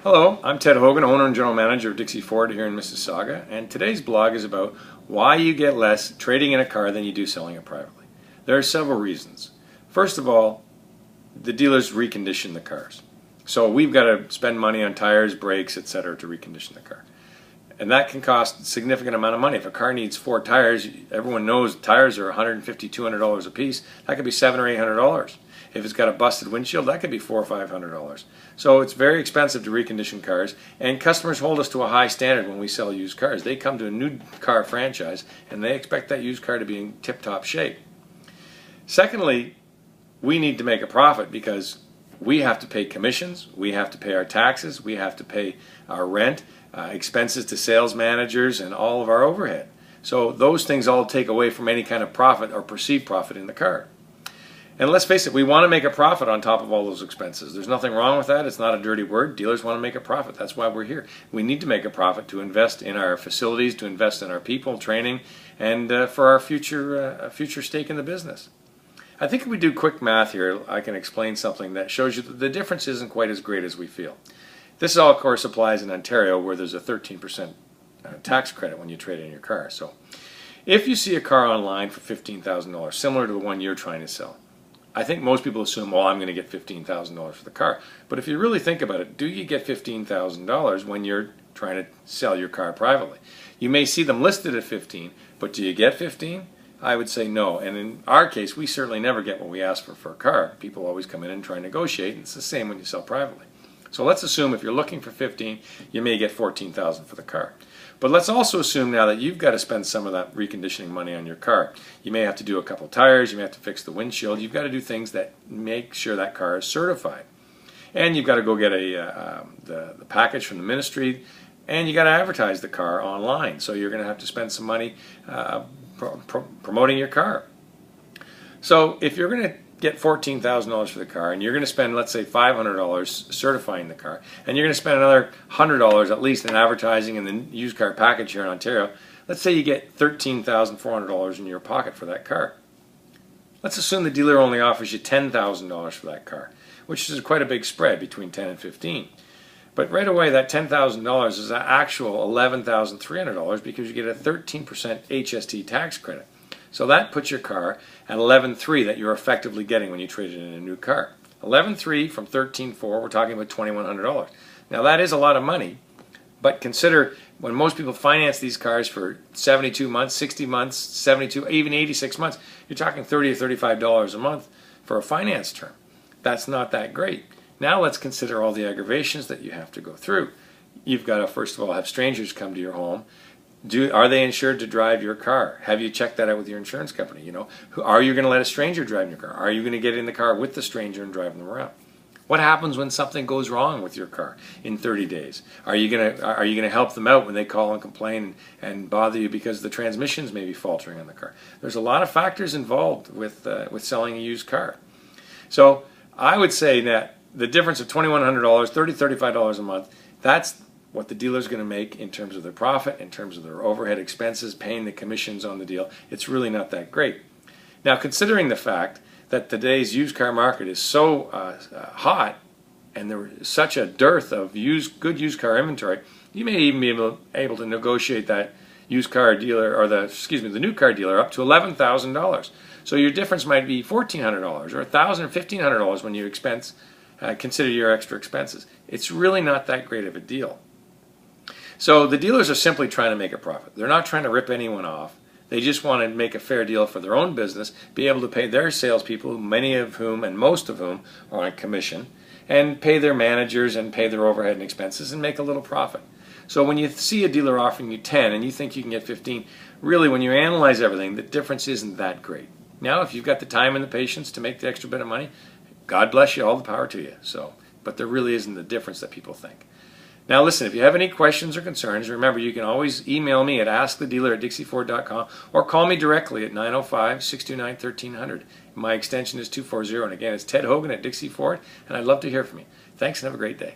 Hello, I'm Ted Hogan, owner and general manager of Dixie Ford here in Mississauga, and today's blog is about why you get less trading in a car than you do selling it privately. There are several reasons. First of all, the dealers recondition the cars. So we've got to spend money on tires, brakes, etc. to recondition the car. And that can cost a significant amount of money. If a car needs 4 tires, everyone knows tires are $150, $200 a piece. That could be $700 or $800. If it's got a busted windshield, that could be $400 or $500. So it's very expensive to recondition cars, and customers hold us to a high standard when we sell used cars. They come to a new car franchise, and they expect that used car to be in tip-top shape. Secondly, we need to make a profit because we have to pay commissions, we have to pay our taxes, we have to pay our rent, expenses to sales managers, and all of our overhead. So those things all take away from any kind of profit or perceived profit in the car. And let's face it, we want to make a profit on top of all those expenses. There's nothing wrong with that. It's not a dirty word. Dealers want to make a profit. That's why we're here. We need to make a profit to invest in our facilities, to invest in our people, training, and for our future stake in the business. I think if we do quick math here, I can explain something that shows you that the difference isn't quite as great as we feel. This all, of course, applies in Ontario, where there's a 13% tax credit when you trade in your car. So if you see a car online for $15,000, similar to the one you're trying to sell, I think most people assume, well, I'm going to get $15,000 for the car. But if you really think about it, do you get $15,000 when you're trying to sell your car privately? You may see them listed at 15, but do you get 15? I would say no. And in our case, we certainly never get what we ask for a car. People always come in and try and negotiate, and it's the same when you sell privately. So let's assume if you're looking for 15, you may get 14,000 for the car. But let's also assume now that you've got to spend some of that reconditioning money on your car. You may have to do a couple tires, you may have to fix the windshield, you've got to do things that make sure that car is certified. And you've got to go get the package from the ministry, and you got to advertise the car online. So you're going to have to spend some money promoting your car. So if you're going to get $14,000 for the car, and you're going to spend, let's say, $500 certifying the car, and you're going to spend another $100 at least in advertising and the used car package here in Ontario, let's say you get $13,400 in your pocket for that car. Let's assume the dealer only offers you $10,000 for that car, which is quite a big spread between 10 and 15. But right away, that $10,000 is an actual $11,300 because you get a 13% HST tax credit. So that puts your car at $11,300 that you're effectively getting when you trade it in a new car. $11,300 from $13,400, we're talking about $2,100. Now that is a lot of money, but consider when most people finance these cars for 72 months, 60 months, 72, even 86 months, you're talking $30 or $35 a month for a finance term. That's not that great. Now let's consider all the aggravations that you have to go through. You've got to, first of all, have strangers come to your home. Are they insured to drive your car? Have you checked that out with your insurance company? You know, are you going to let a stranger drive your car? Are you going to get in the car with the stranger and drive them around? What happens when something goes wrong with your car in 30 days? Are you going to help them out when they call and complain and bother you because the transmissions may be faltering on the car? There's a lot of factors involved with selling a used car. So I would say that the difference of $2,100, $30, $35 a month, that's what the dealer's going to make in terms of their profit, in terms of their overhead expenses, paying the commissions on the deal. It's really not that great. Now, considering the fact that today's used car market is so hot, and there's such a dearth of good used car inventory, you may even be able to negotiate that used car dealer, or the new car dealer, up to $11,000. So your difference might be $1,400 or $1,000 or $1,500 when you consider your extra expenses. It's really not that great of a deal. So the dealers are simply trying to make a profit. They're not trying to rip anyone off. They just want to make a fair deal for their own business, be able to pay their salespeople, many of whom and most of whom are on commission, and pay their managers and pay their overhead and expenses and make a little profit. So when you see a dealer offering you 10 and you think you can get 15, really when you analyze everything, the difference isn't that great. Now, if you've got the time and the patience to make the extra bit of money, God bless you, all the power to you. But there really isn't the difference that people think. Now listen, if you have any questions or concerns, remember you can always email me at askthedealer@dixieford.com or call me directly at 905-629-1300. My extension is 240, and again, it's Ted Hogan at Dixie Ford, and I'd love to hear from you. Thanks and have a great day.